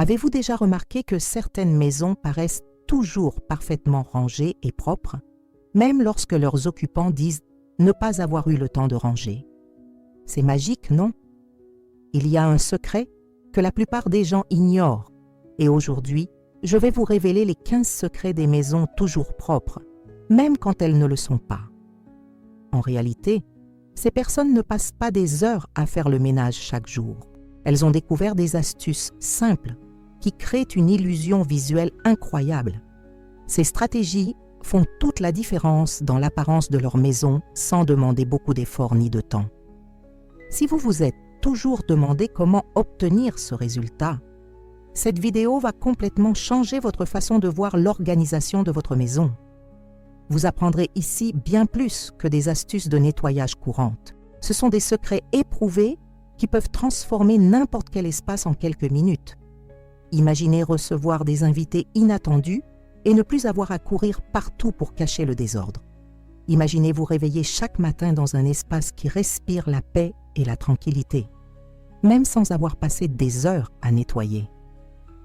Avez-vous déjà remarqué que certaines maisons paraissent toujours parfaitement rangées et propres, même lorsque leurs occupants disent ne pas avoir eu le temps de ranger? C'est magique, non? Il y a un secret que la plupart des gens ignorent, et aujourd'hui, je vais vous révéler les 15 secrets des maisons toujours propres, même quand elles ne le sont pas. En réalité, ces personnes ne passent pas des heures à faire le ménage chaque jour. Elles ont découvert des astuces simples qui créent une illusion visuelle incroyable. Ces stratégies font toute la différence dans l'apparence de leur maison sans demander beaucoup d'efforts ni de temps. Si vous vous êtes toujours demandé comment obtenir ce résultat, cette vidéo va complètement changer votre façon de voir l'organisation de votre maison. Vous apprendrez ici bien plus que des astuces de nettoyage courantes. Ce sont des secrets éprouvés qui peuvent transformer n'importe quel espace en quelques minutes. Imaginez recevoir des invités inattendus et ne plus avoir à courir partout pour cacher le désordre. Imaginez vous réveiller chaque matin dans un espace qui respire la paix et la tranquillité, même sans avoir passé des heures à nettoyer.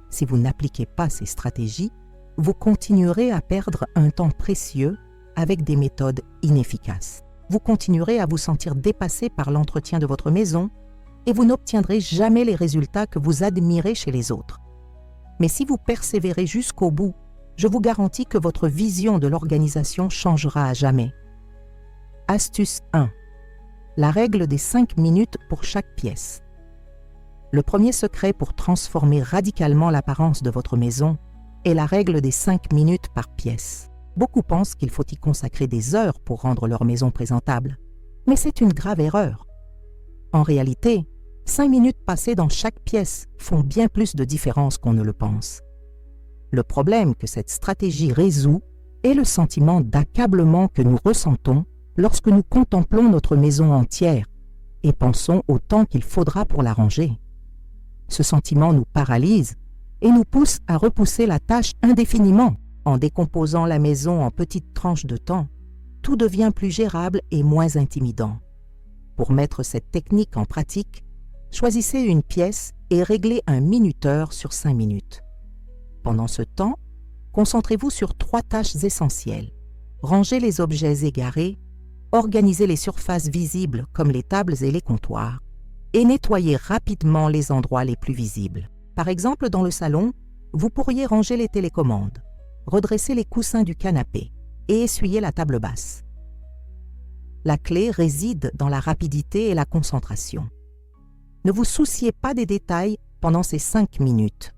Si vous n'appliquez pas ces stratégies, vous continuerez à perdre un temps précieux avec des méthodes inefficaces. Vous continuerez à vous sentir dépassé par l'entretien de votre maison et vous n'obtiendrez jamais les résultats que vous admirez chez les autres. Mais si vous persévérez jusqu'au bout, je vous garantis que votre vision de l'organisation changera à jamais. Astuce 1. La règle des 5 minutes pour chaque pièce. Le premier secret pour transformer radicalement l'apparence de votre maison est la règle des 5 minutes par pièce. Beaucoup pensent qu'il faut y consacrer des heures pour rendre leur maison présentable, mais c'est une grave erreur. En réalité, 5 minutes passées dans chaque pièce font bien plus de différence qu'on ne le pense. Le problème que cette stratégie résout est le sentiment d'accablement que nous ressentons lorsque nous contemplons notre maison entière et pensons au temps qu'il faudra pour la ranger. Ce sentiment nous paralyse et nous pousse à repousser la tâche indéfiniment. En décomposant la maison en petites tranches de temps, tout devient plus gérable et moins intimidant. Pour mettre cette technique en pratique, choisissez une pièce et réglez un minuteur sur 5 minutes. Pendant ce temps, concentrez-vous sur 3 tâches essentielles. Rangez les objets égarés, organisez les surfaces visibles comme les tables et les comptoirs, et nettoyez rapidement les endroits les plus visibles. Par exemple, dans le salon, vous pourriez ranger les télécommandes, redresser les coussins du canapé et essuyer la table basse. La clé réside dans la rapidité et la concentration. Ne vous souciez pas des détails pendant ces 5 minutes.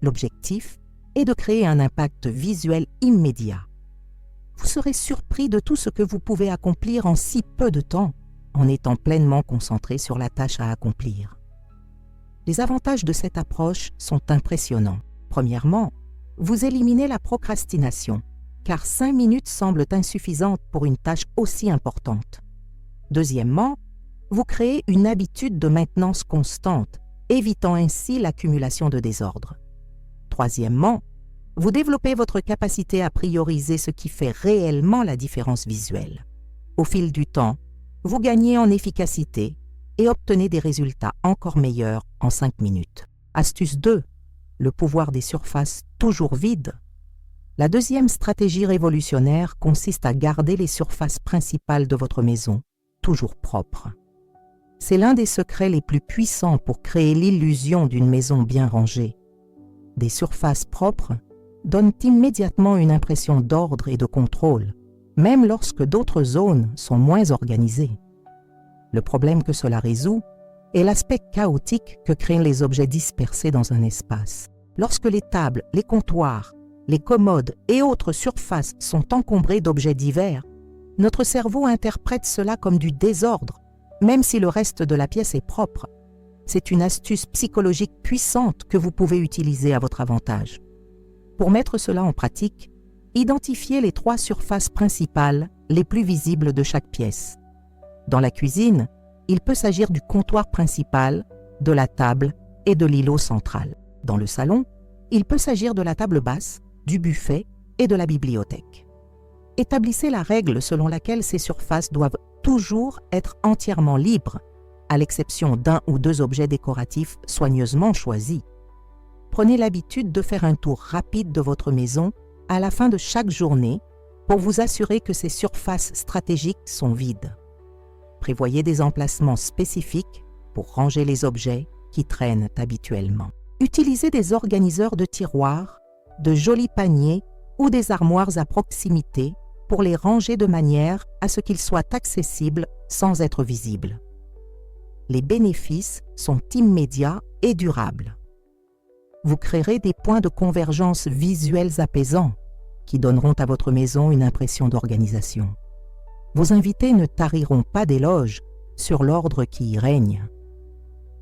L'objectif est de créer un impact visuel immédiat. Vous serez surpris de tout ce que vous pouvez accomplir en si peu de temps, en étant pleinement concentré sur la tâche à accomplir. Les avantages de cette approche sont impressionnants. Premièrement, vous éliminez la procrastination, car 5 minutes semblent insuffisantes pour une tâche aussi importante. Deuxièmement, vous créez une habitude de maintenance constante, évitant ainsi l'accumulation de désordre. Troisièmement, vous développez votre capacité à prioriser ce qui fait réellement la différence visuelle. Au fil du temps, vous gagnez en efficacité et obtenez des résultats encore meilleurs en 5 minutes. Astuce 2. Le pouvoir des surfaces toujours vides. La deuxième stratégie révolutionnaire consiste à garder les surfaces principales de votre maison toujours propres. C'est l'un des secrets les plus puissants pour créer l'illusion d'une maison bien rangée. Des surfaces propres donnent immédiatement une impression d'ordre et de contrôle, même lorsque d'autres zones sont moins organisées. Le problème que cela résout est l'aspect chaotique que créent les objets dispersés dans un espace. Lorsque les tables, les comptoirs, les commodes et autres surfaces sont encombrées d'objets divers, notre cerveau interprète cela comme du désordre, même si le reste de la pièce est propre. C'est une astuce psychologique puissante que vous pouvez utiliser à votre avantage. Pour mettre cela en pratique, identifiez les 3 surfaces principales les plus visibles de chaque pièce. Dans la cuisine, il peut s'agir du comptoir principal, de la table et de l'îlot central. Dans le salon, il peut s'agir de la table basse, du buffet et de la bibliothèque. Établissez la règle selon laquelle ces surfaces doivent toujours être entièrement libres, à l'exception d'1 ou 2 objets décoratifs soigneusement choisis. prenez l'habitude de faire un tour rapide de votre maison à la fin de chaque journée pour vous assurer que ces surfaces stratégiques sont vides. Prévoyez des emplacements spécifiques pour ranger les objets qui traînent habituellement. Utilisez des organiseurs de tiroirs, de jolis paniers ou des armoires à proximité pour les ranger de manière à ce qu'ils soient accessibles sans être visibles. Les bénéfices sont immédiats et durables. Vous créerez des points de convergence visuels apaisants qui donneront à votre maison une impression d'organisation. Vos invités ne tariront pas d'éloges sur l'ordre qui y règne.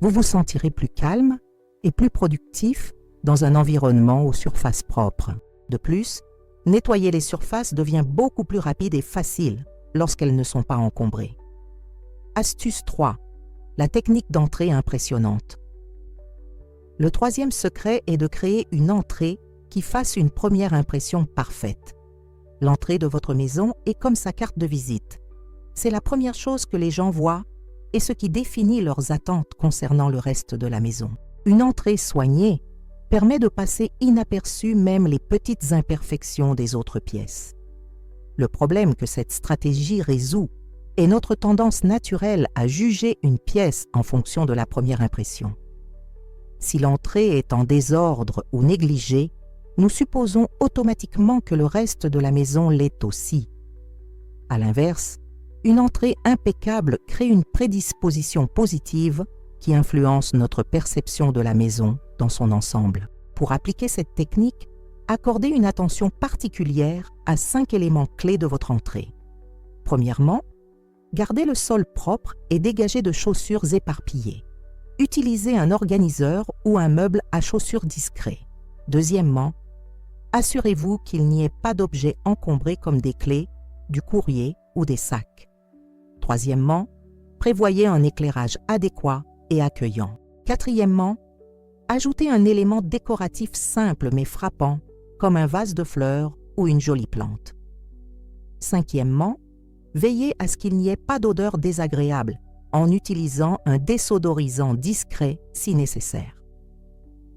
Vous vous sentirez plus calme et plus productif dans un environnement aux surfaces propres. De plus, nettoyer les surfaces devient beaucoup plus rapide et facile lorsqu'elles ne sont pas encombrées. Astuce 3. La technique d'entrée impressionnante. Le troisième secret est de créer une entrée qui fasse une première impression parfaite. L'entrée de votre maison est comme sa carte de visite. C'est la première chose que les gens voient et ce qui définit leurs attentes concernant le reste de la maison. Une entrée soignée permet de passer inaperçue même les petites imperfections des autres pièces. Le problème que cette stratégie résout est notre tendance naturelle à juger une pièce en fonction de la première impression. Si l'entrée est en désordre ou négligée, nous supposons automatiquement que le reste de la maison l'est aussi. À l'inverse, une entrée impeccable crée une prédisposition positive qui influence notre perception de la maison dans son ensemble. Pour appliquer cette technique, accordez une attention particulière à 5 éléments clés de votre entrée. Premièrement, gardez le sol propre et dégagé de chaussures éparpillées. Utilisez un organiseur ou un meuble à chaussures discret. Deuxièmement, assurez-vous qu'il n'y ait pas d'objets encombrés comme des clés, du courrier ou des sacs. Troisièmement, prévoyez un éclairage adéquat et accueillant. Quatrièmement, ajoutez un élément décoratif simple mais frappant, comme un vase de fleurs ou une jolie plante. Cinquièmement, veillez à ce qu'il n'y ait pas d'odeur désagréable en utilisant un désodorisant discret si nécessaire.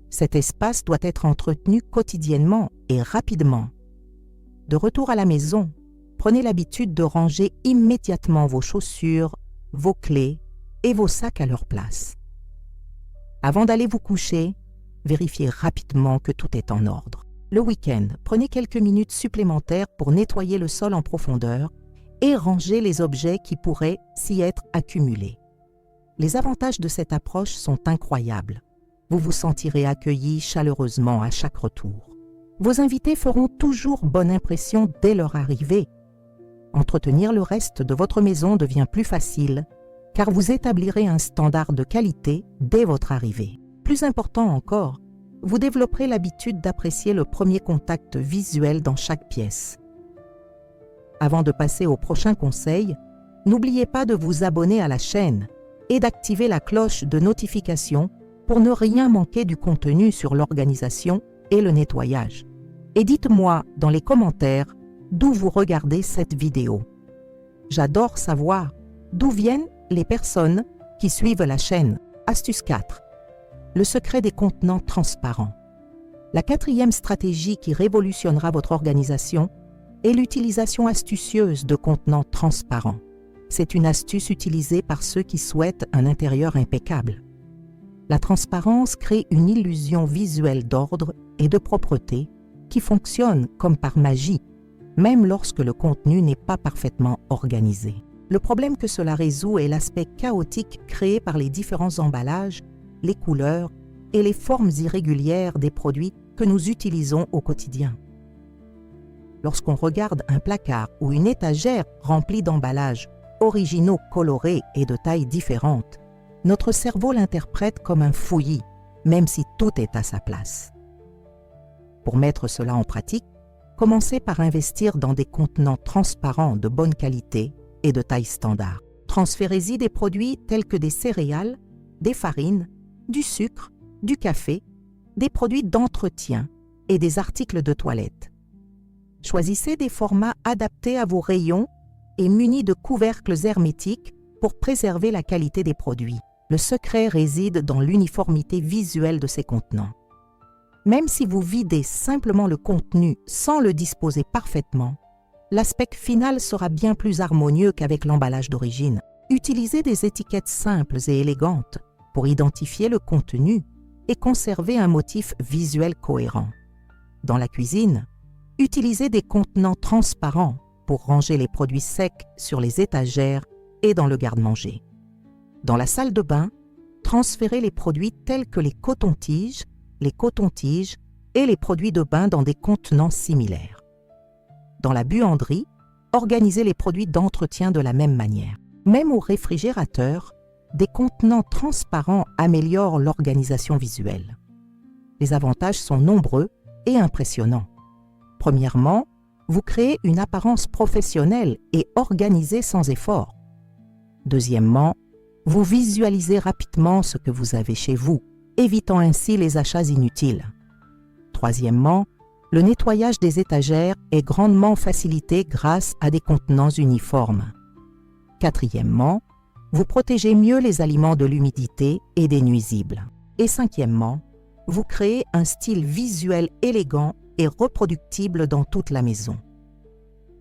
Cet espace doit être entretenu quotidiennement et rapidement. De retour à la maison, prenez l'habitude de ranger immédiatement vos chaussures, vos clés et vos sacs à leur place. Avant d'aller vous coucher, vérifiez rapidement que tout est en ordre. Le week-end, prenez quelques minutes supplémentaires pour nettoyer le sol en profondeur et ranger les objets qui pourraient s'y être accumulés. Les avantages de cette approche sont incroyables. Vous vous sentirez accueilli chaleureusement à chaque retour. Vos invités feront toujours bonne impression dès leur arrivée. Entretenir le reste de votre maison devient plus facile car vous établirez un standard de qualité dès votre arrivée. Plus important encore, vous développerez l'habitude d'apprécier le premier contact visuel dans chaque pièce. Avant de passer au prochain conseil, n'oubliez pas de vous abonner à la chaîne et d'activer la cloche de notification pour ne rien manquer du contenu sur l'organisation et le nettoyage. Et dites-moi dans les commentaires d'où vous regardez cette vidéo. J'adore savoir d'où viennent les personnes qui suivent la chaîne. Astuce 4. Le secret des contenants transparents. La quatrième stratégie qui révolutionnera votre organisation est l'utilisation astucieuse de contenants transparents. C'est une astuce utilisée par ceux qui souhaitent un intérieur impeccable. La transparence crée une illusion visuelle d'ordre et de propreté qui fonctionne comme par magie, même lorsque le contenu n'est pas parfaitement organisé. Le problème que cela résout est l'aspect chaotique créé par les différents emballages, les couleurs et les formes irrégulières des produits que nous utilisons au quotidien. Lorsqu'on regarde un placard ou une étagère remplie d'emballages originaux colorés et de tailles différentes, notre cerveau l'interprète comme un fouillis, même si tout est à sa place. Pour mettre cela en pratique, commencez par investir dans des contenants transparents de bonne qualité et de taille standard. Transférez-y des produits tels que des céréales, des farines, du sucre, du café, des produits d'entretien et des articles de toilette. Choisissez des formats adaptés à vos rayons et munis de couvercles hermétiques pour préserver la qualité des produits. Le secret réside dans l'uniformité visuelle de ces contenants. Même si vous videz simplement le contenu sans le disposer parfaitement, l'aspect final sera bien plus harmonieux qu'avec l'emballage d'origine. Utilisez des étiquettes simples et élégantes pour identifier le contenu et conserver un motif visuel cohérent. Dans la cuisine, utilisez des contenants transparents pour ranger les produits secs sur les étagères et dans le garde-manger. Dans la salle de bain, transférez les produits tels que les cotons-tiges et les produits de bain dans des contenants similaires. Dans la buanderie, organisez les produits d'entretien de la même manière. Même au réfrigérateur, des contenants transparents améliorent l'organisation visuelle. Les avantages sont nombreux et impressionnants. Premièrement, vous créez une apparence professionnelle et organisée sans effort. Deuxièmement, vous visualisez rapidement ce que vous avez chez vous, évitant ainsi les achats inutiles. Troisièmement, le nettoyage des étagères est grandement facilité grâce à des contenants uniformes. Quatrièmement, vous protégez mieux les aliments de l'humidité et des nuisibles. Et cinquièmement, vous créez un style visuel élégant et reproductible dans toute la maison.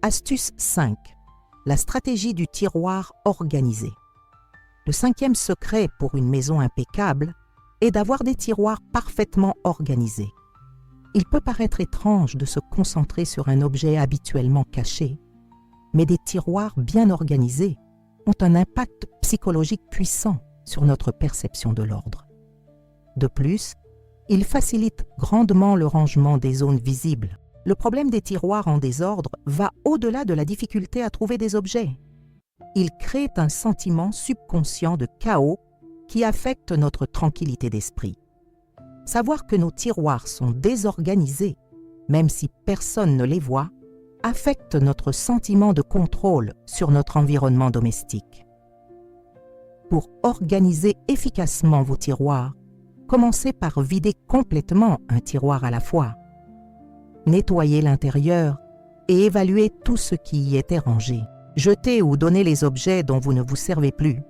Astuce 5. La stratégie du tiroir organisé. Le cinquième secret pour une maison impeccable est d'avoir des tiroirs parfaitement organisés. Il peut paraître étrange de se concentrer sur un objet habituellement caché, mais des tiroirs bien organisés ont un impact psychologique puissant sur notre perception de l'ordre. De plus, ils facilitent grandement le rangement des zones visibles. Le problème des tiroirs en désordre va au-delà de la difficulté à trouver des objets. Il crée un sentiment subconscient de chaos qui affecte notre tranquillité d'esprit. Savoir que nos tiroirs sont désorganisés, même si personne ne les voit, affecte notre sentiment de contrôle sur notre environnement domestique. Pour organiser efficacement vos tiroirs, commencez par vider complètement un tiroir à la fois. Nettoyez l'intérieur et évaluez tout ce qui y était rangé. Jetez ou donnez les objets dont vous ne vous servez plus.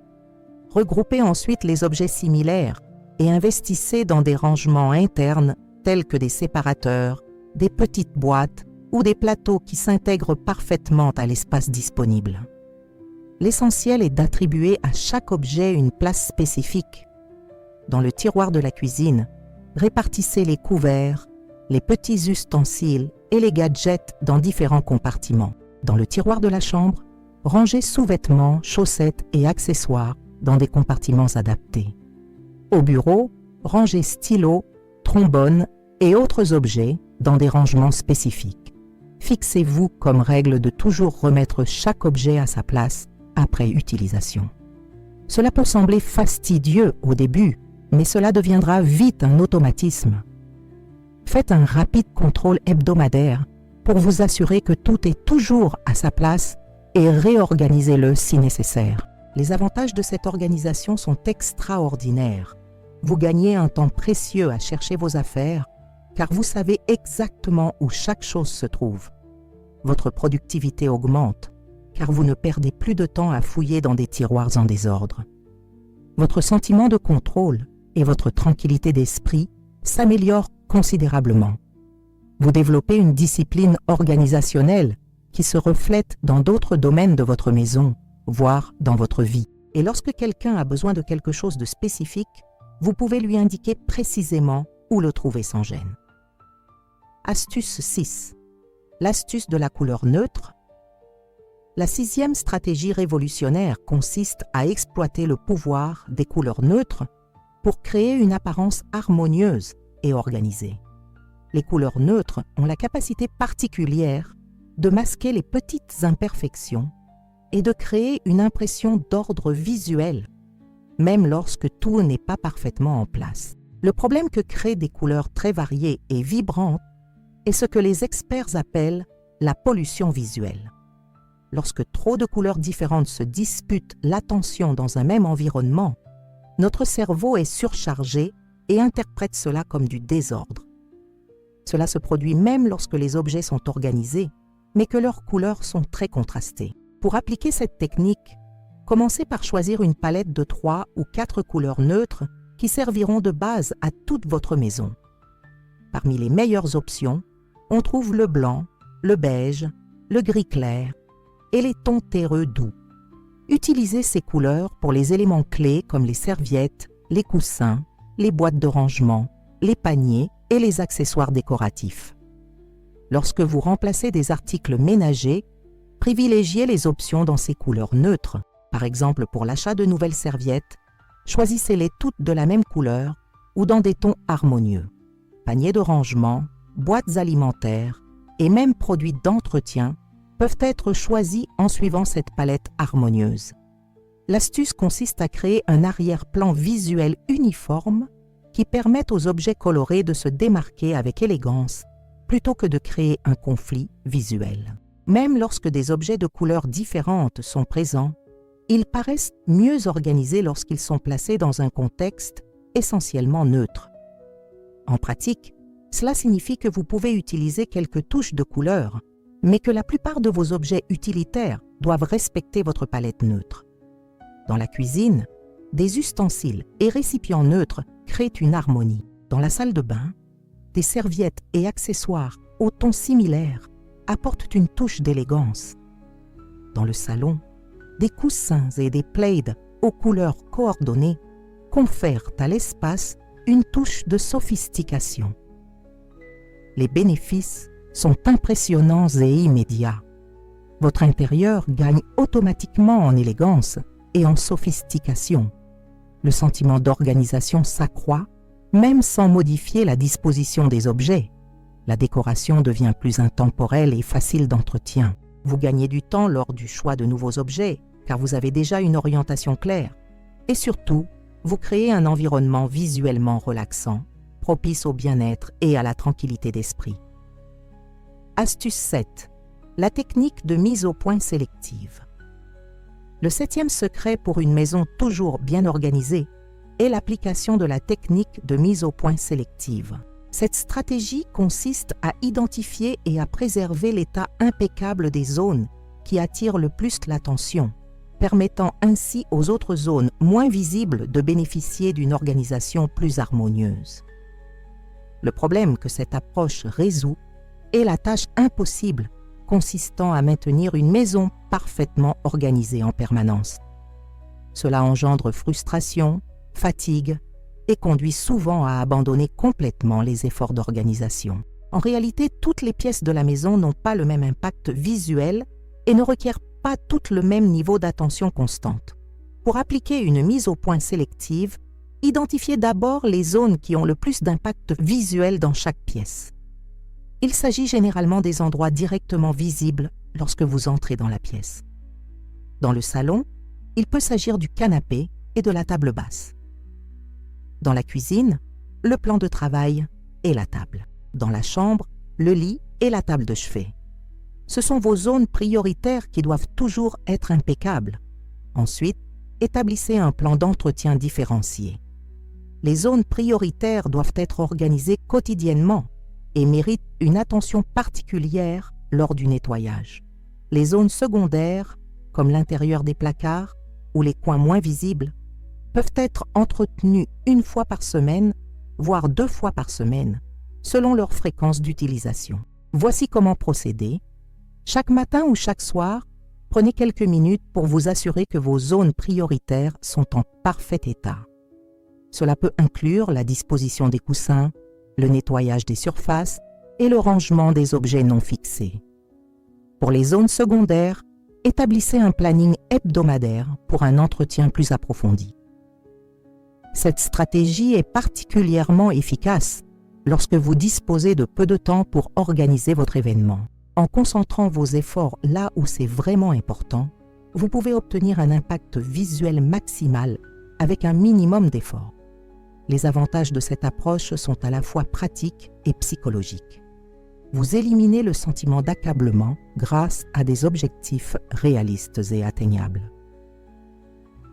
Regroupez ensuite les objets similaires et investissez dans des rangements internes tels que des séparateurs, des petites boîtes ou des plateaux qui s'intègrent parfaitement à l'espace disponible. L'essentiel est d'attribuer à chaque objet une place spécifique. Dans le tiroir de la cuisine, répartissez les couverts, les petits ustensiles et les gadgets dans différents compartiments. Dans le tiroir de la chambre, rangez sous-vêtements, chaussettes et accessoires dans des compartiments adaptés. Au bureau, rangez stylos, trombones et autres objets dans des rangements spécifiques. Fixez-vous comme règle de toujours remettre chaque objet à sa place après utilisation. Cela peut sembler fastidieux au début, mais cela deviendra vite un automatisme. Faites un rapide contrôle hebdomadaire pour vous assurer que tout est toujours à sa place et réorganisez-le si nécessaire. Les avantages de cette organisation sont extraordinaires. Vous gagnez un temps précieux à chercher vos affaires car vous savez exactement où chaque chose se trouve. Votre productivité augmente car vous ne perdez plus de temps à fouiller dans des tiroirs en désordre. Votre sentiment de contrôle et votre tranquillité d'esprit s'améliorent considérablement. Vous développez une discipline organisationnelle qui se reflète dans d'autres domaines de votre maison, voire dans votre vie. Et lorsque quelqu'un a besoin de quelque chose de spécifique, vous pouvez lui indiquer précisément où le trouver sans gêne. Astuce 6. L'astuce de la couleur neutre. La sixième stratégie révolutionnaire consiste à exploiter le pouvoir des couleurs neutres pour créer une apparence harmonieuse et organisée. Les couleurs neutres ont la capacité particulière de masquer les petites imperfections et de créer une impression d'ordre visuel, même lorsque tout n'est pas parfaitement en place. Le problème que créent des couleurs très variées et vibrantes est ce que les experts appellent la pollution visuelle. Lorsque trop de couleurs différentes se disputent l'attention dans un même environnement, notre cerveau est surchargé et interprète cela comme du désordre. Cela se produit même lorsque les objets sont organisés, mais que leurs couleurs sont très contrastées. Pour appliquer cette technique, commencez par choisir une palette de 3 ou 4 couleurs neutres qui serviront de base à toute votre maison. parmi les meilleures options, on trouve le blanc, le beige, le gris clair et les tons terreux doux. Utilisez ces couleurs pour les éléments clés comme les serviettes, les coussins, les boîtes de rangement, les paniers et les accessoires décoratifs. Lorsque vous remplacez des articles ménagers, privilégiez les options dans ces couleurs neutres. Par exemple, pour l'achat de nouvelles serviettes, choisissez-les toutes de la même couleur ou dans des tons harmonieux. Paniers de rangement, boîtes alimentaires et même produits d'entretien peuvent être choisis en suivant cette palette harmonieuse. L'astuce consiste à créer un arrière-plan visuel uniforme qui permette aux objets colorés de se démarquer avec élégance plutôt que de créer un conflit visuel. Même lorsque des objets de couleurs différentes sont présents, ils paraissent mieux organisés lorsqu'ils sont placés dans un contexte essentiellement neutre. En pratique, cela signifie que vous pouvez utiliser quelques touches de couleurs, mais que la plupart de vos objets utilitaires doivent respecter votre palette neutre. Dans la cuisine, des ustensiles et récipients neutres créent une harmonie. Dans la salle de bain, des serviettes et accessoires aux tons similaires apportent une touche d'élégance. Dans le salon, des coussins et des plaids aux couleurs coordonnées confèrent à l'espace une touche de sophistication. Les bénéfices sont impressionnants et immédiats. Votre intérieur gagne automatiquement en élégance et en sophistication. Le sentiment d'organisation s'accroît, même sans modifier la disposition des objets. La décoration devient plus intemporelle et facile d'entretien. Vous gagnez du temps lors du choix de nouveaux objets, car vous avez déjà une orientation claire. Et surtout, vous créez un environnement visuellement relaxant, propice au bien-être et à la tranquillité d'esprit. Astuce 7. La technique de mise au point sélective. Le 7e secret pour une maison toujours bien organisée est l'application de la technique de mise au point sélective. Cette stratégie consiste à identifier et à préserver l'état impeccable des zones qui attirent le plus l'attention, permettant ainsi aux autres zones moins visibles de bénéficier d'une organisation plus harmonieuse. Le problème que cette approche résout est la tâche impossible consistant à maintenir une maison parfaitement organisée en permanence. Cela engendre frustration, fatigue et conduit souvent à abandonner complètement les efforts d'organisation. En réalité, toutes les pièces de la maison n'ont pas le même impact visuel et ne requièrent pas toutes le même niveau d'attention constante. Pour appliquer une mise au point sélective, identifiez d'abord les zones qui ont le plus d'impact visuel dans chaque pièce. Il s'agit généralement des endroits directement visibles lorsque vous entrez dans la pièce. Dans le salon, il peut s'agir du canapé et de la table basse. Dans la cuisine, le plan de travail et la table. Dans la chambre, le lit et la table de chevet. Ce sont vos zones prioritaires qui doivent toujours être impeccables. Ensuite, établissez un plan d'entretien différencié. Les zones prioritaires doivent être organisées quotidiennement et méritent une attention particulière lors du nettoyage. Les zones secondaires, comme l'intérieur des placards ou les coins moins visibles, peuvent être entretenues 1 fois par semaine, voire 2 fois par semaine, selon leur fréquence d'utilisation. Voici comment procéder. Chaque matin ou chaque soir, prenez quelques minutes pour vous assurer que vos zones prioritaires sont en parfait état. Cela peut inclure la disposition des coussins, le nettoyage des surfaces et le rangement des objets non fixés. Pour les zones secondaires, établissez un planning hebdomadaire pour un entretien plus approfondi. Cette stratégie est particulièrement efficace lorsque vous disposez de peu de temps pour organiser votre événement. En concentrant vos efforts là où c'est vraiment important, vous pouvez obtenir un impact visuel maximal avec un minimum d'efforts. Les avantages de cette approche sont à la fois pratiques et psychologiques. Vous éliminez le sentiment d'accablement grâce à des objectifs réalistes et atteignables.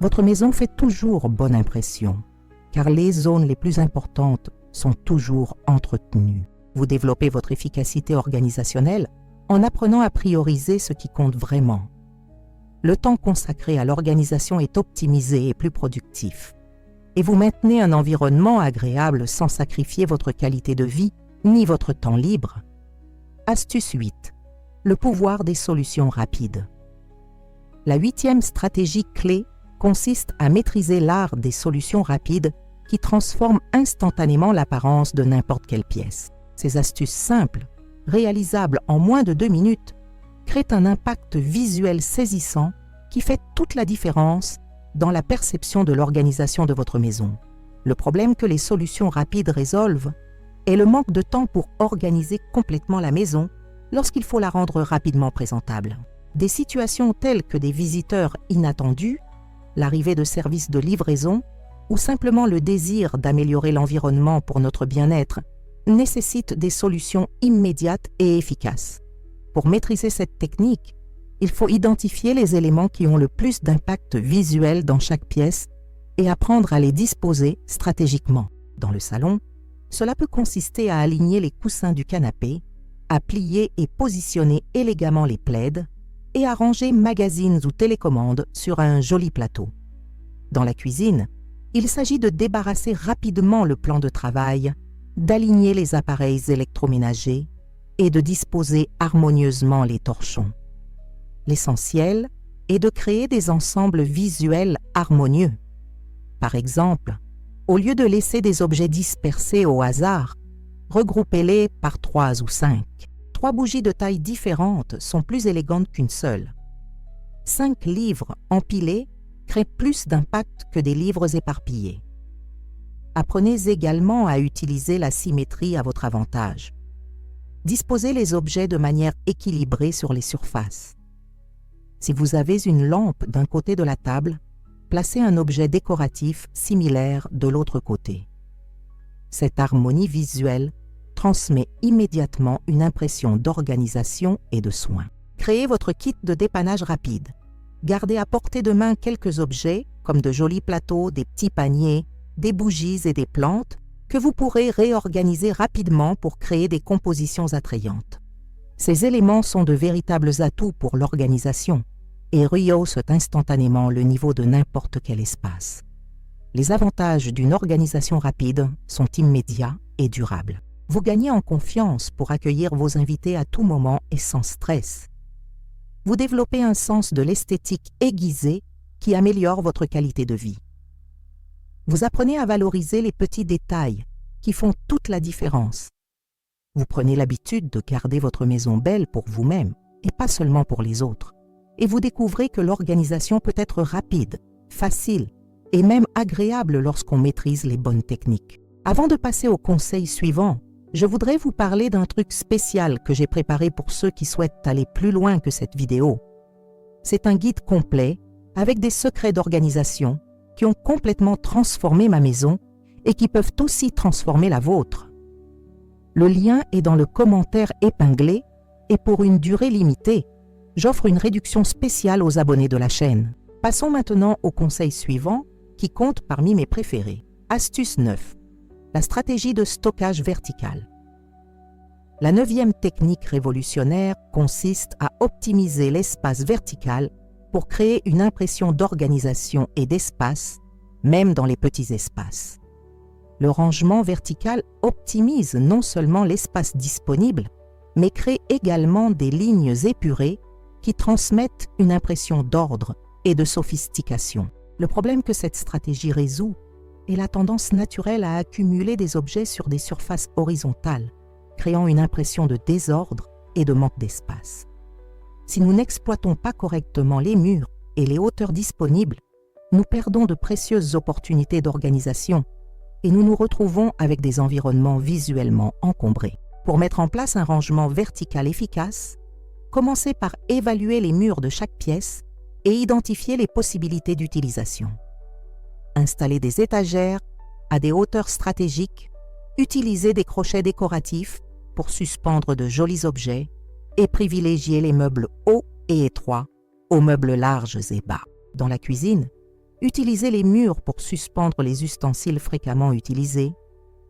Votre maison fait toujours bonne impression, car les zones les plus importantes sont toujours entretenues. Vous développez votre efficacité organisationnelle en apprenant à prioriser ce qui compte vraiment. Le temps consacré à l'organisation est optimisé et plus productif. Et vous maintenez un environnement agréable sans sacrifier votre qualité de vie ni votre temps libre. Astuce 8. Le pouvoir des solutions rapides. La 8e stratégie clé consiste à maîtriser l'art des solutions rapides qui transforment instantanément l'apparence de n'importe quelle pièce. Ces astuces simples, réalisables en moins de 2 minutes, créent un impact visuel saisissant qui fait toute la différence dans la perception de l'organisation de votre maison. Le problème que les solutions rapides résolvent est le manque de temps pour organiser complètement la maison lorsqu'il faut la rendre rapidement présentable. Des situations telles que des visiteurs inattendus, l'arrivée de services de livraison ou simplement le désir d'améliorer l'environnement pour notre bien-être nécessitent des solutions immédiates et efficaces. Pour maîtriser cette technique, il faut identifier les éléments qui ont le plus d'impact visuel dans chaque pièce et apprendre à les disposer stratégiquement. Dans le salon, cela peut consister à aligner les coussins du canapé, à plier et positionner élégamment les plaids et à ranger magazines ou télécommandes sur un joli plateau. Dans la cuisine, il s'agit de débarrasser rapidement le plan de travail, d'aligner les appareils électroménagers et de disposer harmonieusement les torchons. L'essentiel est de créer des ensembles visuels harmonieux. Par exemple, au lieu de laisser des objets dispersés au hasard, regroupez-les par 3 ou 5. 3 bougies de tailles différentes sont plus élégantes qu'une seule. 5 livres empilés créent plus d'impact que des livres éparpillés. Apprenez également à utiliser la symétrie à votre avantage. Disposez les objets de manière équilibrée sur les surfaces. Si vous avez une lampe d'un côté de la table, placez un objet décoratif similaire de l'autre côté. Cette harmonie visuelle transmet immédiatement une impression d'organisation et de soin. Créez votre kit de dépannage rapide. Gardez à portée de main quelques objets, comme de jolis plateaux, des petits paniers, des bougies et des plantes, que vous pourrez réorganiser rapidement pour créer des compositions attrayantes. Ces éléments sont de véritables atouts pour l'organisation et rehaussent instantanément le niveau de n'importe quel espace. Les avantages d'une organisation rapide sont immédiats et durables. Vous gagnez en confiance pour accueillir vos invités à tout moment et sans stress. Vous développez un sens de l'esthétique aiguisé qui améliore votre qualité de vie. Vous apprenez à valoriser les petits détails qui font toute la différence. Vous prenez l'habitude de garder votre maison belle pour vous-même et pas seulement pour les autres. Et vous découvrez que l'organisation peut être rapide, facile et même agréable lorsqu'on maîtrise les bonnes techniques. Avant de passer au conseil suivant, je voudrais vous parler d'un truc spécial que j'ai préparé pour ceux qui souhaitent aller plus loin que cette vidéo. C'est un guide complet avec des secrets d'organisation qui ont complètement transformé ma maison et qui peuvent aussi transformer la vôtre. Le lien est dans le commentaire épinglé et pour une durée limitée, j'offre une réduction spéciale aux abonnés de la chaîne. Passons maintenant au conseil suivant qui compte parmi mes préférés. Astuce 9. La stratégie de stockage vertical. La 9e technique révolutionnaire consiste à optimiser l'espace vertical pour créer une impression d'organisation et d'espace, même dans les petits espaces. Le rangement vertical optimise non seulement l'espace disponible, mais crée également des lignes épurées qui transmettent une impression d'ordre et de sophistication. Le problème que cette stratégie résout est la tendance naturelle à accumuler des objets sur des surfaces horizontales, créant une impression de désordre et de manque d'espace. Si nous n'exploitons pas correctement les murs et les hauteurs disponibles, nous perdons de précieuses opportunités d'organisation et nous nous retrouvons avec des environnements visuellement encombrés. Pour mettre en place un rangement vertical efficace, commencez par évaluer les murs de chaque pièce et identifier les possibilités d'utilisation. Installez des étagères à des hauteurs stratégiques, utilisez des crochets décoratifs pour suspendre de jolis objets et privilégiez les meubles hauts et étroits aux meubles larges et bas. Dans la cuisine, utilisez les murs pour suspendre les ustensiles fréquemment utilisés,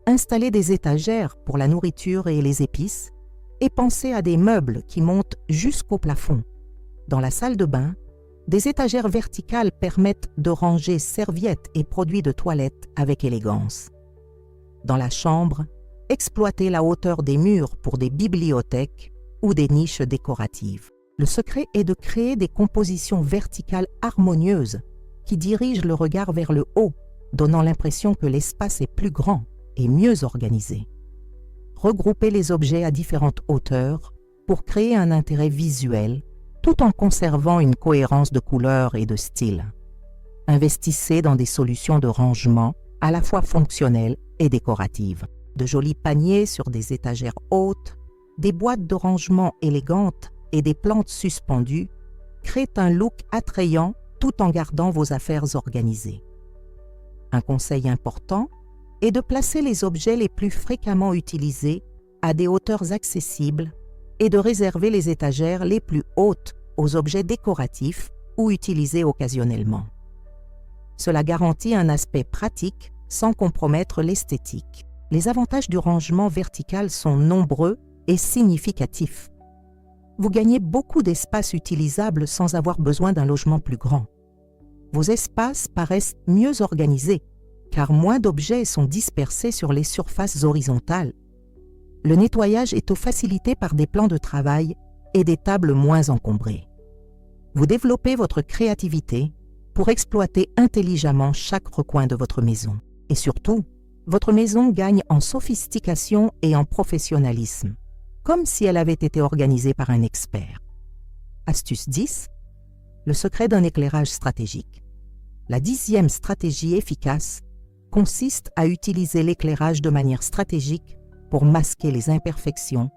installez des étagères pour la nourriture et les épices, et pensez à des meubles qui montent jusqu'au plafond. Dans la salle de bain, des étagères verticales permettent de ranger serviettes et produits de toilette avec élégance. Dans la chambre, exploitez la hauteur des murs pour des bibliothèques ou des niches décoratives. Le secret est de créer des compositions verticales harmonieuses qui dirigent le regard vers le haut, donnant l'impression que l'espace est plus grand et mieux organisé. Regroupez les objets à différentes hauteurs pour créer un intérêt visuel tout en conservant une cohérence de couleurs et de style. Investissez dans des solutions de rangement à la fois fonctionnelles et décoratives. De jolis paniers sur des étagères hautes, des boîtes de rangement élégantes et des plantes suspendues créent un look attrayant tout en gardant vos affaires organisées. Un conseil important est de placer les objets les plus fréquemment utilisés à des hauteurs accessibles et de réserver les étagères les plus hautes aux objets décoratifs ou utilisés occasionnellement. Cela garantit un aspect pratique sans compromettre l'esthétique. Les avantages du rangement vertical sont nombreux et significatifs. Vous gagnez beaucoup d'espace utilisable sans avoir besoin d'un logement plus grand. Vos espaces paraissent mieux organisés, car moins d'objets sont dispersés sur les surfaces horizontales. Le nettoyage est facilité par des plans de travail et des tables moins encombrées. Vous développez votre créativité pour exploiter intelligemment chaque recoin de votre maison. Et surtout, votre maison gagne en sophistication et en professionnalisme, comme si elle avait été organisée par un expert. Astuce 10. Le secret d'un éclairage stratégique. La 10e stratégie efficace consiste à utiliser l'éclairage de manière stratégique pour masquer les imperfections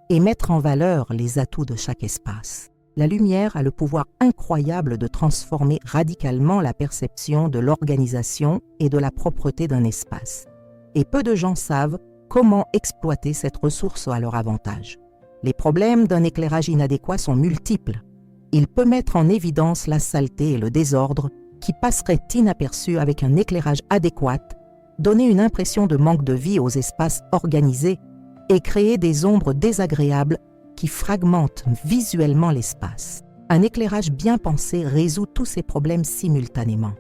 et mettre en valeur les atouts de chaque espace. La lumière a le pouvoir incroyable de transformer radicalement la perception de l'organisation et de la propreté d'un espace. Et peu de gens savent comment exploiter cette ressource à leur avantage. Les problèmes d'un éclairage inadéquat sont multiples. Il peut mettre en évidence la saleté et le désordre qui passeraient inaperçus avec un éclairage adéquat, donner une impression de manque de vie aux espaces organisés et créer des ombres désagréables qui fragmentent visuellement l'espace. Un éclairage bien pensé résout tous ces problèmes simultanément.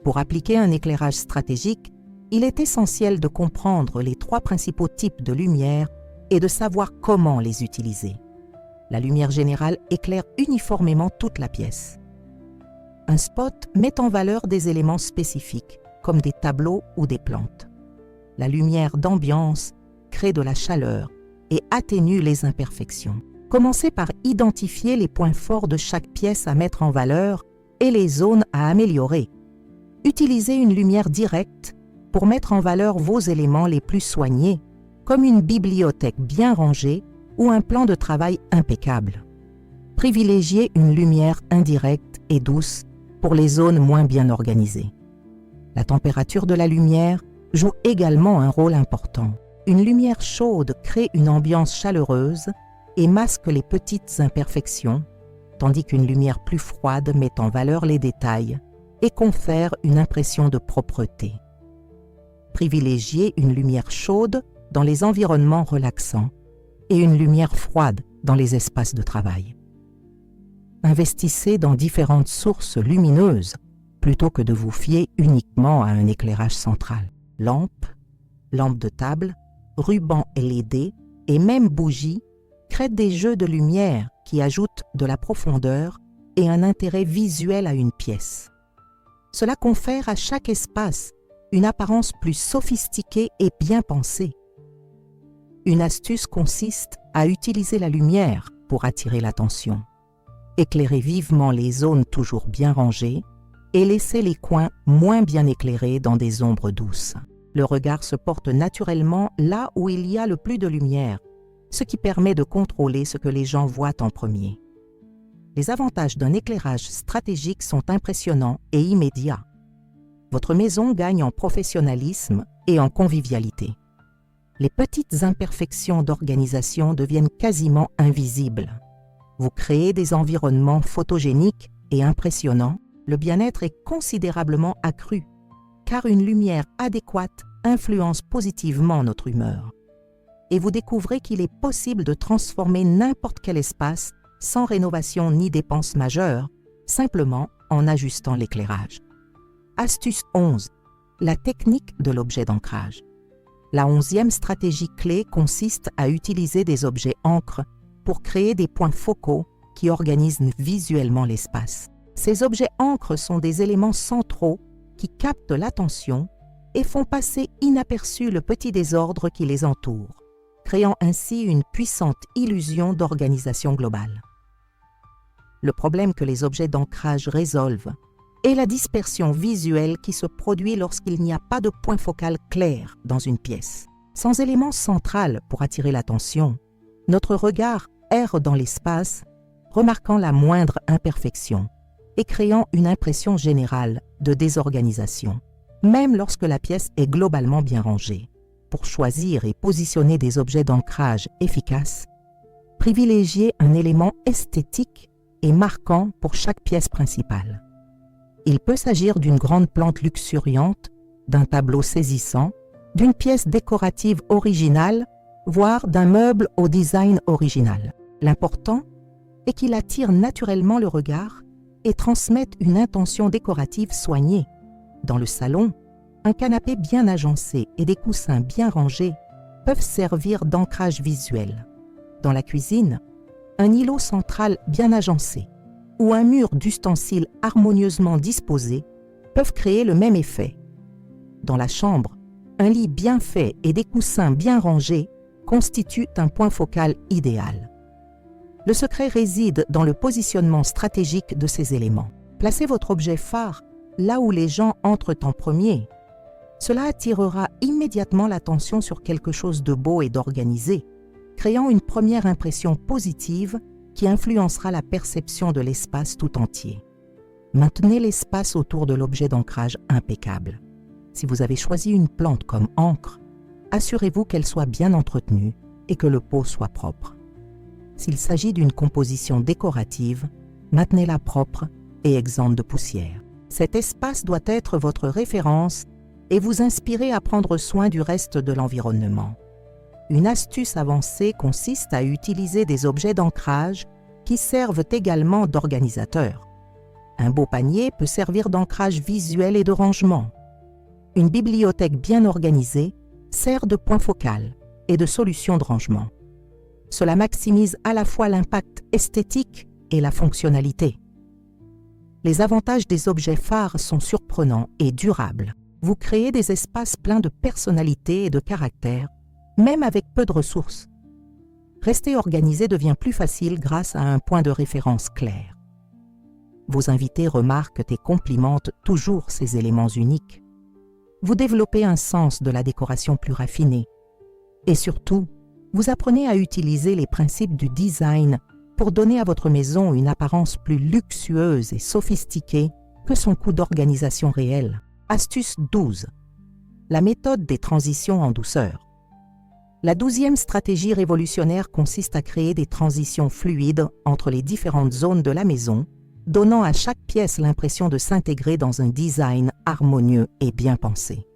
Pour appliquer un éclairage stratégique, il est essentiel de comprendre les 3 principaux types de lumière et de savoir comment les utiliser. La lumière générale éclaire uniformément toute la pièce. Un spot met en valeur des éléments spécifiques, comme des tableaux ou des plantes. La lumière d'ambiance crée de la chaleur et atténue les imperfections. Commencez par identifier les points forts de chaque pièce à mettre en valeur et les zones à améliorer. Utilisez une lumière directe pour mettre en valeur vos éléments les plus soignés, comme une bibliothèque bien rangée ou un plan de travail impeccable. Privilégiez une lumière indirecte et douce pour les zones moins bien organisées. La température de la lumière joue également un rôle important. Une lumière chaude crée une ambiance chaleureuse et masque les petites imperfections, tandis qu'une lumière plus froide met en valeur les détails et confère une impression de propreté. Privilégiez une lumière chaude dans les environnements relaxants et une lumière froide dans les espaces de travail. Investissez dans différentes sources lumineuses plutôt que de vous fier uniquement à un éclairage central. Lampes, lampes de table, rubans LED et même bougies créent des jeux de lumière qui ajoutent de la profondeur et un intérêt visuel à une pièce. Cela confère à chaque espace une apparence plus sophistiquée et bien pensée. Une astuce consiste à utiliser la lumière pour attirer l'attention. Éclairez vivement les zones toujours bien rangées et laissez les coins moins bien éclairés dans des ombres douces. Le regard se porte naturellement là où il y a le plus de lumière, ce qui permet de contrôler ce que les gens voient en premier. Les avantages d'un éclairage stratégique sont impressionnants et immédiats. Votre maison gagne en professionnalisme et en convivialité. Les petites imperfections d'organisation deviennent quasiment invisibles. Vous créez des environnements photogéniques et impressionnants. Le bien-être est considérablement accru, car une lumière adéquate influence positivement notre humeur. Et vous découvrez qu'il est possible de transformer n'importe quel espace sans rénovation ni dépenses majeures, simplement en ajustant l'éclairage. Astuce 11. La technique de l'objet d'ancrage. La 11e stratégie clé consiste à utiliser des objets encres pour créer des points focaux qui organisent visuellement l'espace. Ces objets encres sont des éléments centraux qui captent l'attention et font passer inaperçu le petit désordre qui les entoure, créant ainsi une puissante illusion d'organisation globale. Le problème que les objets d'ancrage résolvent est la dispersion visuelle qui se produit lorsqu'il n'y a pas de point focal clair dans une pièce. Sans élément central pour attirer l'attention, notre regard erre dans l'espace, remarquant la moindre imperfection et créant une impression générale de désorganisation, même lorsque la pièce est globalement bien rangée. Pour choisir et positionner des objets d'ancrage efficaces, privilégiez un élément esthétique et marquant pour chaque pièce principale. Il peut s'agir d'une grande plante luxuriante, d'un tableau saisissant, d'une pièce décorative originale, voire d'un meuble au design original. L'important est qu'il attire naturellement le regard et transmette une intention décorative soignée. Dans le salon, un canapé bien agencé et des coussins bien rangés peuvent servir d'ancrage visuel. Dans la cuisine, un îlot central bien agencé ou un mur d'ustensiles harmonieusement disposés peuvent créer le même effet. Dans la chambre, un lit bien fait et des coussins bien rangés constituent un point focal idéal. Le secret réside dans le positionnement stratégique de ces éléments. Placez votre objet phare là où les gens entrent en premier. Cela attirera immédiatement l'attention sur quelque chose de beau et d'organisé, créant une première impression positive qui influencera la perception de l'espace tout entier. Maintenez l'espace autour de l'objet d'ancrage impeccable. Si vous avez choisi une plante comme encre, assurez-vous qu'elle soit bien entretenue et que le pot soit propre. S'il s'agit d'une composition décorative, maintenez-la propre et exempte de poussière. Cet espace doit être votre référence et vous inspirer à prendre soin du reste de l'environnement. Une astuce avancée consiste à utiliser des objets d'ancrage qui servent également d'organisateurs. Un beau panier peut servir d'ancrage visuel et de rangement. Une bibliothèque bien organisée sert de point focal et de solution de rangement. Cela maximise à la fois l'impact esthétique et la fonctionnalité. Les avantages des objets phares sont surprenants et durables. Vous créez des espaces pleins de personnalité et de caractère, même avec peu de ressources. Rester organisé devient plus facile grâce à un point de référence clair. Vos invités remarquent et complimentent toujours ces éléments uniques. Vous développez un sens de la décoration plus raffiné. Et surtout, vous apprenez à utiliser les principes du design pour donner à votre maison une apparence plus luxueuse et sophistiquée que son coût d'organisation réel. Astuce 12. La méthode des transitions en douceur. La 12e stratégie révolutionnaire consiste à créer des transitions fluides entre les différentes zones de la maison, donnant à chaque pièce l'impression de s'intégrer dans un design harmonieux et bien pensé.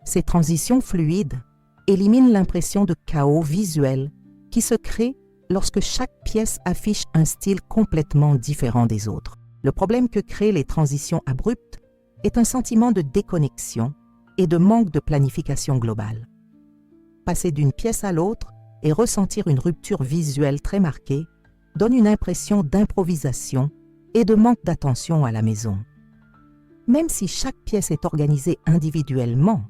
Ces transitions fluides éliminent l'impression de chaos visuel qui se crée lorsque chaque pièce affiche un style complètement différent des autres. Le problème que créent les transitions abruptes est un sentiment de déconnexion et de manque de planification globale. Passer d'une pièce à l'autre et ressentir une rupture visuelle très marquée donne une impression d'improvisation et de manque d'attention à la maison. Même si chaque pièce est organisée individuellement,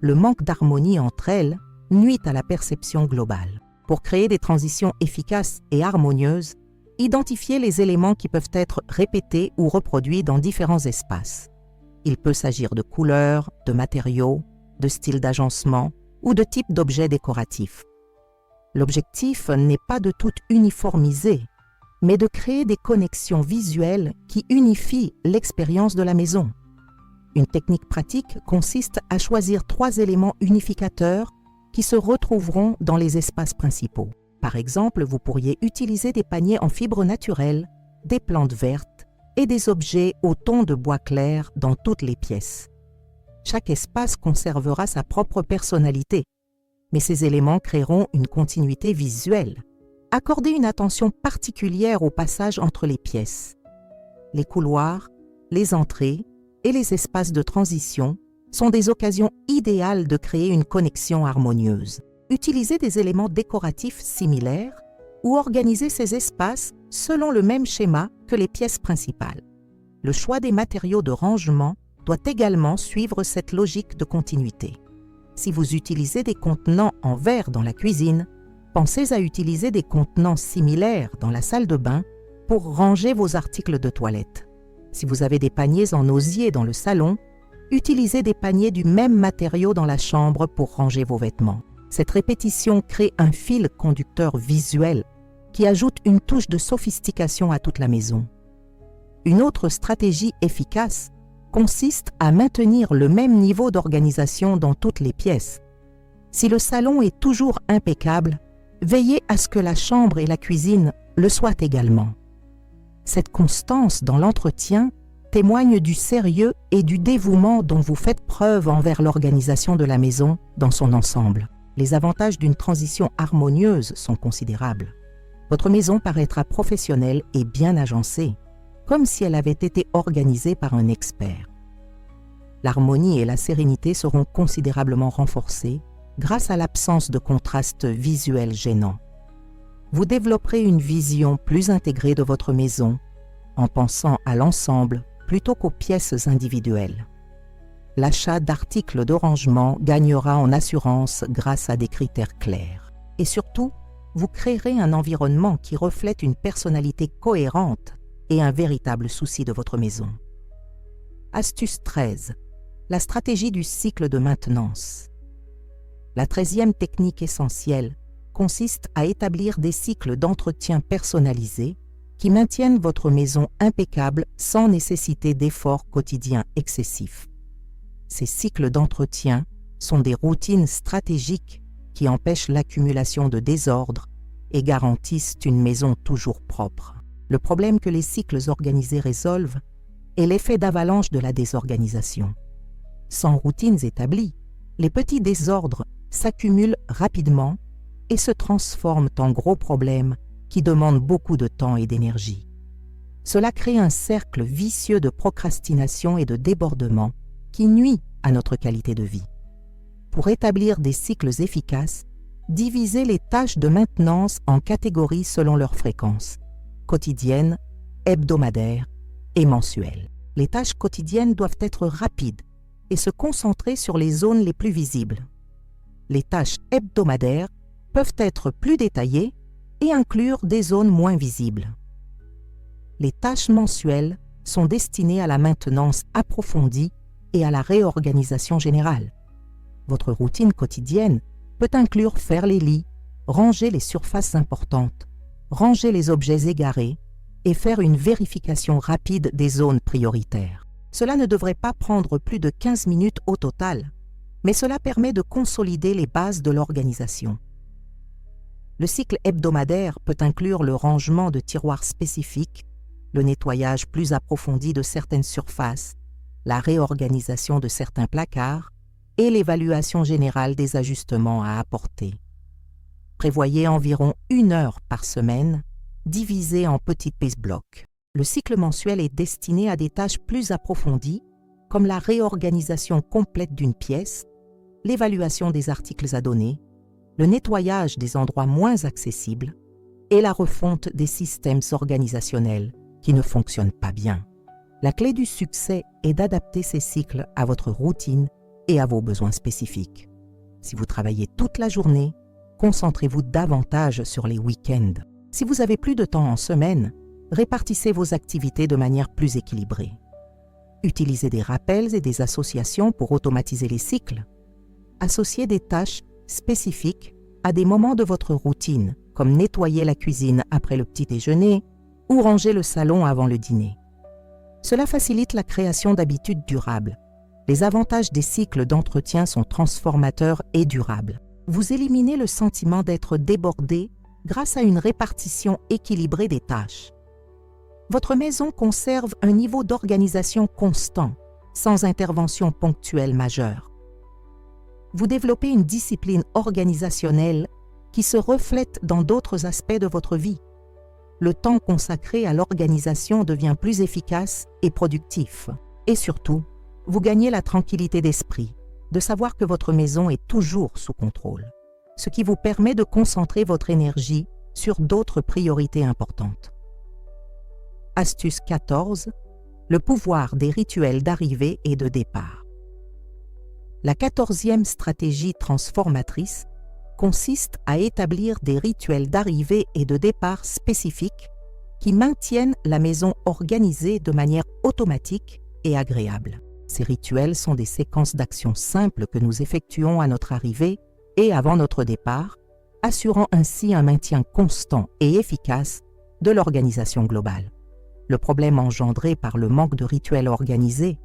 le manque d'harmonie entre elles nuit à la perception globale. Pour créer des transitions efficaces et harmonieuses, identifiez les éléments qui peuvent être répétés ou reproduits dans différents espaces. Il peut s'agir de couleurs, de matériaux, de styles d'agencement ou de types d'objets décoratifs. L'objectif n'est pas de tout uniformiser, mais de créer des connexions visuelles qui unifient l'expérience de la maison. Une technique pratique consiste à choisir 3 éléments unificateurs qui se retrouveront dans les espaces principaux. Par exemple, vous pourriez utiliser des paniers en fibres naturelles, des plantes vertes et des objets au ton de bois clair dans toutes les pièces. Chaque espace conservera sa propre personnalité, mais ces éléments créeront une continuité visuelle. Accordez une attention particulière au passage entre les pièces. Les couloirs, les entrées et les espaces de transition sont des occasions idéales de créer une connexion harmonieuse. Utilisez des éléments décoratifs similaires ou organisez ces espaces selon le même schéma que les pièces principales. Le choix des matériaux de rangement doit également suivre cette logique de continuité. Si vous utilisez des contenants en verre dans la cuisine, pensez à utiliser des contenants similaires dans la salle de bain pour ranger vos articles de toilette. Si vous avez des paniers en osier dans le salon, utilisez des paniers du même matériau dans la chambre pour ranger vos vêtements. Cette répétition crée un fil conducteur visuel qui ajoute une touche de sophistication à toute la maison. Une autre stratégie efficace consiste à maintenir le même niveau d'organisation dans toutes les pièces. Si le salon est toujours impeccable, veillez à ce que la chambre et la cuisine le soient également. Cette constance dans l'entretien témoigne du sérieux et du dévouement dont vous faites preuve envers l'organisation de la maison dans son ensemble. Les avantages d'une transition harmonieuse sont considérables. Votre maison paraîtra professionnelle et bien agencée, comme si elle avait été organisée par un expert. L'harmonie et la sérénité seront considérablement renforcées grâce à l'absence de contraste visuel gênant. Vous développerez une vision plus intégrée de votre maison en pensant à l'ensemble plutôt qu'aux pièces individuelles. L'achat d'articles de rangement gagnera en assurance grâce à des critères clairs. Et surtout, vous créerez un environnement qui reflète une personnalité cohérente et un véritable souci de votre maison. Astuce 13. La stratégie du cycle de maintenance. La 13e technique essentielle consiste à établir des cycles d'entretien personnalisés qui maintiennent votre maison impeccable sans nécessiter d'efforts quotidiens excessifs. Ces cycles d'entretien sont des routines stratégiques qui empêchent l'accumulation de désordre et garantissent une maison toujours propre. Le problème que les cycles organisés résolvent est l'effet d'avalanche de la désorganisation. Sans routines établies, les petits désordres s'accumulent rapidement et se transforment en gros problèmes qui demandent beaucoup de temps et d'énergie. Cela crée un cercle vicieux de procrastination et de débordement qui nuit à notre qualité de vie. Pour établir des cycles efficaces, divisez les tâches de maintenance en catégories selon leur fréquence, quotidienne, hebdomadaire et mensuelle. Les tâches quotidiennes doivent être rapides et se concentrer sur les zones les plus visibles. Les tâches hebdomadaires peuvent être plus détaillées et inclure des zones moins visibles. Les tâches mensuelles sont destinées à la maintenance approfondie et à la réorganisation générale. Votre routine quotidienne peut inclure faire les lits, ranger les surfaces importantes, ranger les objets égarés et faire une vérification rapide des zones prioritaires. Cela ne devrait pas prendre plus de 15 minutes au total, mais cela permet de consolider les bases de l'organisation. Le cycle hebdomadaire peut inclure le rangement de tiroirs spécifiques, le nettoyage plus approfondi de certaines surfaces, la réorganisation de certains placards et l'évaluation générale des ajustements à apporter. Prévoyez environ 1 heure par semaine, divisée en petits blocs. Le cycle mensuel est destiné à des tâches plus approfondies, comme la réorganisation complète d'une pièce, l'évaluation des articles à donner, le nettoyage des endroits moins accessibles et la refonte des systèmes organisationnels qui ne fonctionnent pas bien. La clé du succès est d'adapter ces cycles à votre routine et à vos besoins spécifiques. Si vous travaillez toute la journée, concentrez-vous davantage sur les week-ends. Si vous avez plus de temps en semaine, répartissez vos activités de manière plus équilibrée. Utilisez des rappels et des associations pour automatiser les cycles. Associez des tâches spécifiques à des moments de votre routine, comme nettoyer la cuisine après le petit déjeuner ou ranger le salon avant le dîner. Cela facilite la création d'habitudes durables. Les avantages des cycles d'entretien sont transformateurs et durables. Vous éliminez le sentiment d'être débordé grâce à une répartition équilibrée des tâches. Votre maison conserve un niveau d'organisation constant, sans intervention ponctuelle majeure. Vous développez une discipline organisationnelle qui se reflète dans d'autres aspects de votre vie. Le temps consacré à l'organisation devient plus efficace et productif. Et surtout, vous gagnez la tranquillité d'esprit de savoir que votre maison est toujours sous contrôle, ce qui vous permet de concentrer votre énergie sur d'autres priorités importantes. Astuce 14. Le pouvoir des rituels d'arrivée et de départ. La 14e stratégie transformatrice consiste à établir des rituels d'arrivée et de départ spécifiques qui maintiennent la maison organisée de manière automatique et agréable. Ces rituels sont des séquences d'actions simples que nous effectuons à notre arrivée et avant notre départ, assurant ainsi un maintien constant et efficace de l'organisation globale. Le problème engendré par le manque de rituels organisés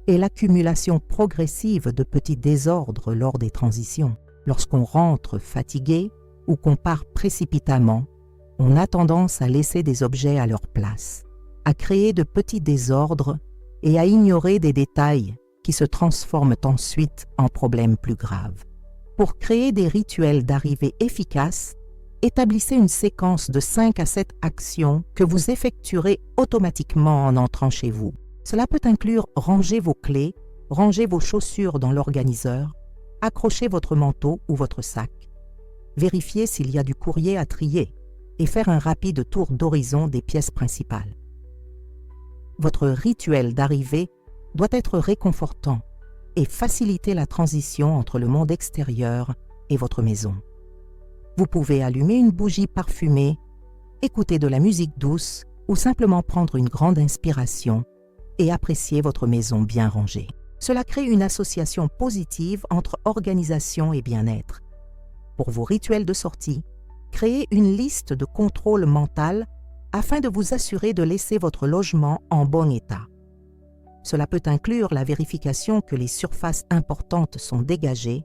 est l'accumulation progressive de petits désordres lors des transitions. Lorsqu'on rentre fatigué ou qu'on part précipitamment, on a tendance à laisser des objets à leur place, à créer de petits désordres et à ignorer des détails qui se transforment ensuite en problèmes plus graves. Pour créer des rituels d'arrivée efficaces, établissez une séquence de 5 à 7 actions que vous effectuerez automatiquement en entrant chez vous. Cela peut inclure ranger vos clés, ranger vos chaussures dans l'organiseur, accrocher votre manteau ou votre sac, vérifier s'il y a du courrier à trier et faire un rapide tour d'horizon des pièces principales. Votre rituel d'arrivée doit être réconfortant et faciliter la transition entre le monde extérieur et votre maison. Vous pouvez allumer une bougie parfumée, écouter de la musique douce ou simplement prendre une grande inspiration et apprécier votre maison bien rangée. Cela crée une association positive entre organisation et bien-être. Pour vos rituels de sortie, créez une liste de contrôle mental afin de vous assurer de laisser votre logement en bon état. Cela peut inclure la vérification que les surfaces importantes sont dégagées,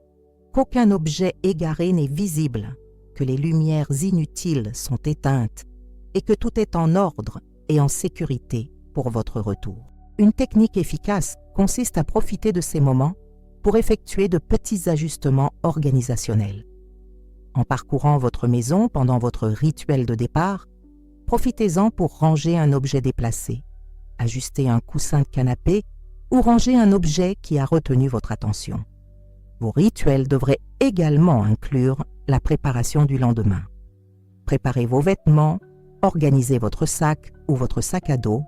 qu'aucun objet égaré n'est visible, que les lumières inutiles sont éteintes et que tout est en ordre et en sécurité pour votre retour. Une technique efficace consiste à profiter de ces moments pour effectuer de petits ajustements organisationnels. En parcourant votre maison pendant votre rituel de départ, profitez-en pour ranger un objet déplacé, ajuster un coussin de canapé ou ranger un objet qui a retenu votre attention. Vos rituels devraient également inclure la préparation du lendemain. Préparez vos vêtements, organisez votre sac ou votre sac à dos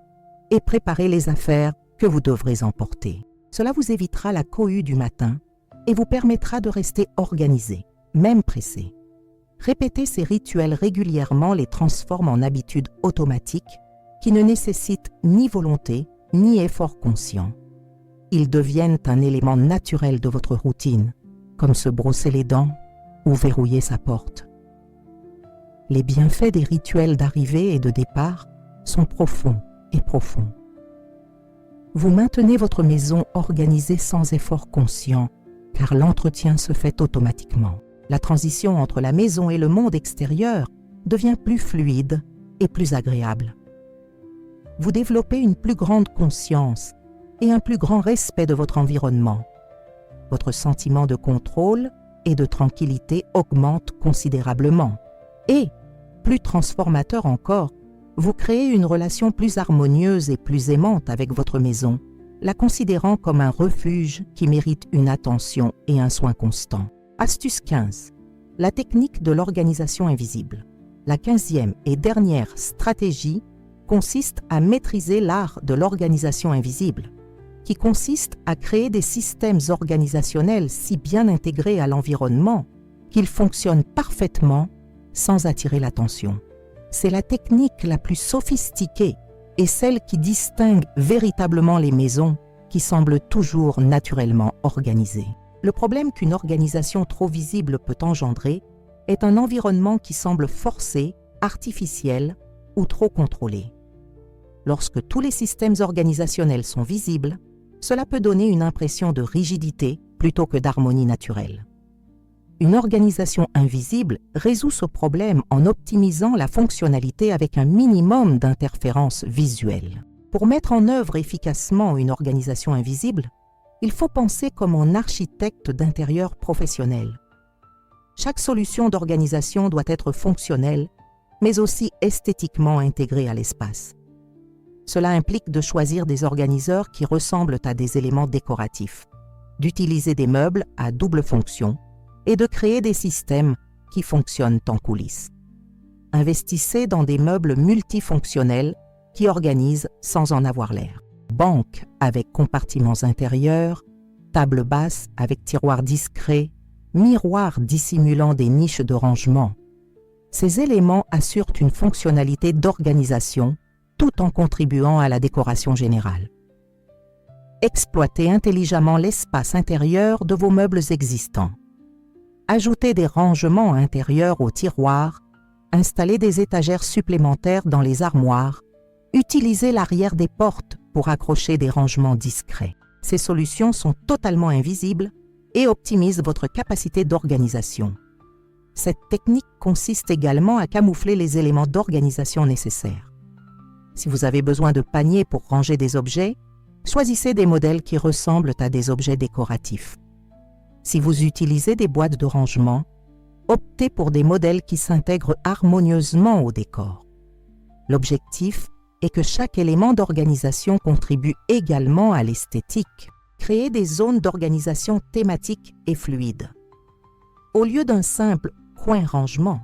et préparez les affaires que vous devrez emporter. Cela vous évitera la cohue du matin et vous permettra de rester organisé, même pressé. Répéter ces rituels régulièrement les transforme en habitudes automatiques qui ne nécessitent ni volonté ni effort conscient. Ils deviennent un élément naturel de votre routine, comme se brosser les dents ou verrouiller sa porte. Les bienfaits des rituels d'arrivée et de départ sont profonds et profonds. Vous maintenez votre maison organisée sans effort conscient, car l'entretien se fait automatiquement. La transition entre la maison et le monde extérieur devient plus fluide et plus agréable. Vous développez une plus grande conscience et un plus grand respect de votre environnement. Votre sentiment de contrôle et de tranquillité augmente considérablement. Et, plus transformateur encore, vous créez une relation plus harmonieuse et plus aimante avec votre maison, la considérant comme un refuge qui mérite une attention et un soin constant. Astuce 15. La technique de l'organisation invisible. La 15e et dernière stratégie consiste à maîtriser l'art de l'organisation invisible, qui consiste à créer des systèmes organisationnels si bien intégrés à l'environnement qu'ils fonctionnent parfaitement sans attirer l'attention. C'est la technique la plus sophistiquée et celle qui distingue véritablement les maisons qui semblent toujours naturellement organisées. Le problème qu'une organisation trop visible peut engendrer est un environnement qui semble forcé, artificiel ou trop contrôlé. Lorsque tous les systèmes organisationnels sont visibles, cela peut donner une impression de rigidité plutôt que d'harmonie naturelle. Une organisation invisible résout ce problème en optimisant la fonctionnalité avec un minimum d'interférences visuelles. Pour mettre en œuvre efficacement une organisation invisible, il faut penser comme un architecte d'intérieur professionnel. Chaque solution d'organisation doit être fonctionnelle, mais aussi esthétiquement intégrée à l'espace. Cela implique de choisir des organiseurs qui ressemblent à des éléments décoratifs, d'utiliser des meubles à double fonction et de créer des systèmes qui fonctionnent en coulisses. Investissez dans des meubles multifonctionnels qui organisent sans en avoir l'air. Banque avec compartiments intérieurs, table basse avec tiroirs discrets, miroirs dissimulant des niches de rangement. Ces éléments assurent une fonctionnalité d'organisation tout en contribuant à la décoration générale. Exploitez intelligemment l'espace intérieur de vos meubles existants. Ajoutez des rangements intérieurs aux tiroirs, installez des étagères supplémentaires dans les armoires, utilisez l'arrière des portes pour accrocher des rangements discrets. Ces solutions sont totalement invisibles et optimisent votre capacité d'organisation. Cette technique consiste également à camoufler les éléments d'organisation nécessaires. Si vous avez besoin de paniers pour ranger des objets, choisissez des modèles qui ressemblent à des objets décoratifs. Si vous utilisez des boîtes de rangement, optez pour des modèles qui s'intègrent harmonieusement au décor. L'objectif est que chaque élément d'organisation contribue également à l'esthétique. Créez des zones d'organisation thématiques et fluides. Au lieu d'un simple coin rangement,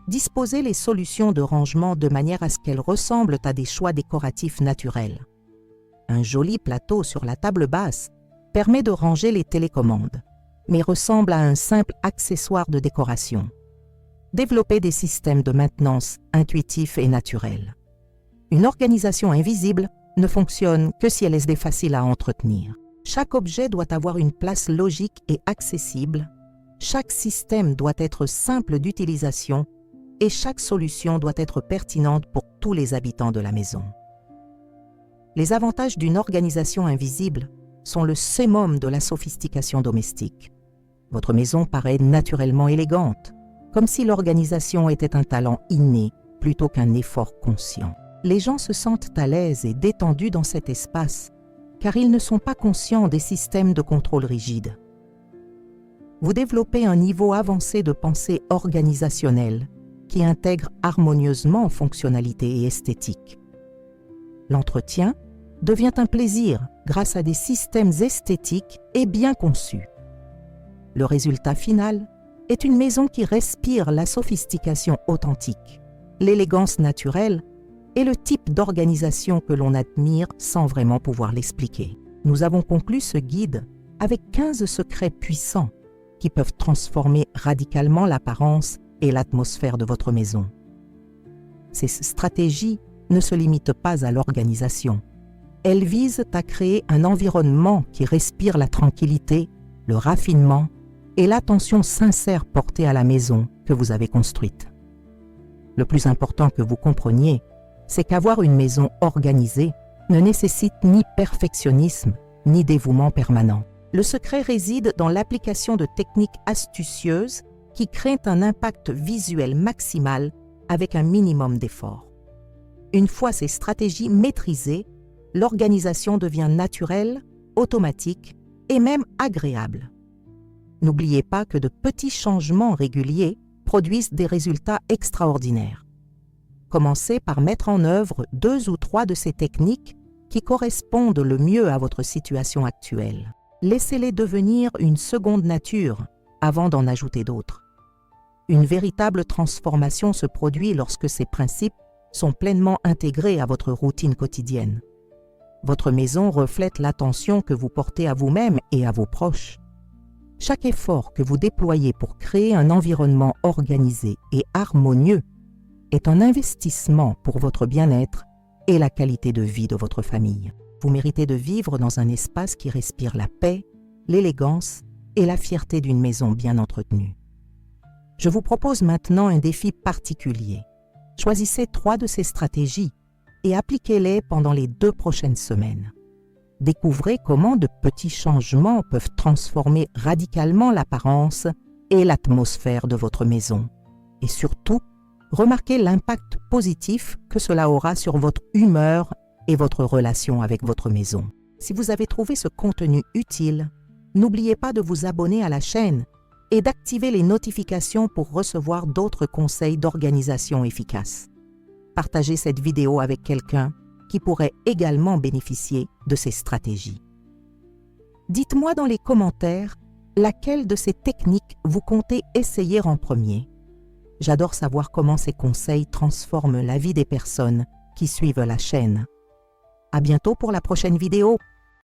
disposez les solutions de rangement de manière à ce qu'elles ressemblent à des choix décoratifs naturels. Un joli plateau sur la table basse permet de ranger les télécommandes, mais ressemble à un simple accessoire de décoration. Développez des systèmes de maintenance intuitifs et naturels. Une organisation invisible ne fonctionne que si elle est facile à entretenir. Chaque objet doit avoir une place logique et accessible, chaque système doit être simple d'utilisation et chaque solution doit être pertinente pour tous les habitants de la maison. Les avantages d'une organisation invisible sont le summum de la sophistication domestique. Votre maison paraît naturellement élégante, comme si l'organisation était un talent inné plutôt qu'un effort conscient. Les gens se sentent à l'aise et détendus dans cet espace, car ils ne sont pas conscients des systèmes de contrôle rigides. Vous développez un niveau avancé de pensée organisationnelle qui intègre harmonieusement fonctionnalité et esthétique. L'entretien devient un plaisir grâce à des systèmes esthétiques et bien conçus. Le résultat final est une maison qui respire la sophistication authentique, l'élégance naturelle et le type d'organisation que l'on admire sans vraiment pouvoir l'expliquer. Nous avons conclu ce guide avec 15 secrets puissants qui peuvent transformer radicalement l'apparence et l'atmosphère de votre maison. Ces stratégies ne se limitent pas à l'organisation. Elles visent à créer un environnement qui respire la tranquillité, le raffinement et l'attention sincère portée à la maison que vous avez construite. Le plus important que vous compreniez, c'est qu'avoir une maison organisée ne nécessite ni perfectionnisme ni dévouement permanent. Le secret réside dans l'application de techniques astucieuses qui créent un impact visuel maximal avec un minimum d'effort. Une fois ces stratégies maîtrisées, l'organisation devient naturelle, automatique et même agréable. N'oubliez pas que de petits changements réguliers produisent des résultats extraordinaires. Commencez par mettre en œuvre 2 ou 3 de ces techniques qui correspondent le mieux à votre situation actuelle. Laissez-les devenir une seconde nature avant d'en ajouter d'autres. Une véritable transformation se produit lorsque ces principes sont pleinement intégrés à votre routine quotidienne. Votre maison reflète l'attention que vous portez à vous-même et à vos proches. Chaque effort que vous déployez pour créer un environnement organisé et harmonieux est un investissement pour votre bien-être et la qualité de vie de votre famille. Vous méritez de vivre dans un espace qui respire la paix, l'élégance et la fierté d'une maison bien entretenue. Je vous propose maintenant un défi particulier. Choisissez 3 de ces stratégies et appliquez-les pendant les 2 prochaines semaines. Découvrez comment de petits changements peuvent transformer radicalement l'apparence et l'atmosphère de votre maison. Et surtout, remarquez l'impact positif que cela aura sur votre humeur et votre relation avec votre maison. Si vous avez trouvé ce contenu utile, n'oubliez pas de vous abonner à la chaîne et d'activer les notifications pour recevoir d'autres conseils d'organisation efficaces. Partagez cette vidéo avec quelqu'un qui pourraient également bénéficier de ces stratégies. Dites-moi dans les commentaires laquelle de ces techniques vous comptez essayer en premier. J'adore savoir comment ces conseils transforment la vie des personnes qui suivent la chaîne. À bientôt pour la prochaine vidéo.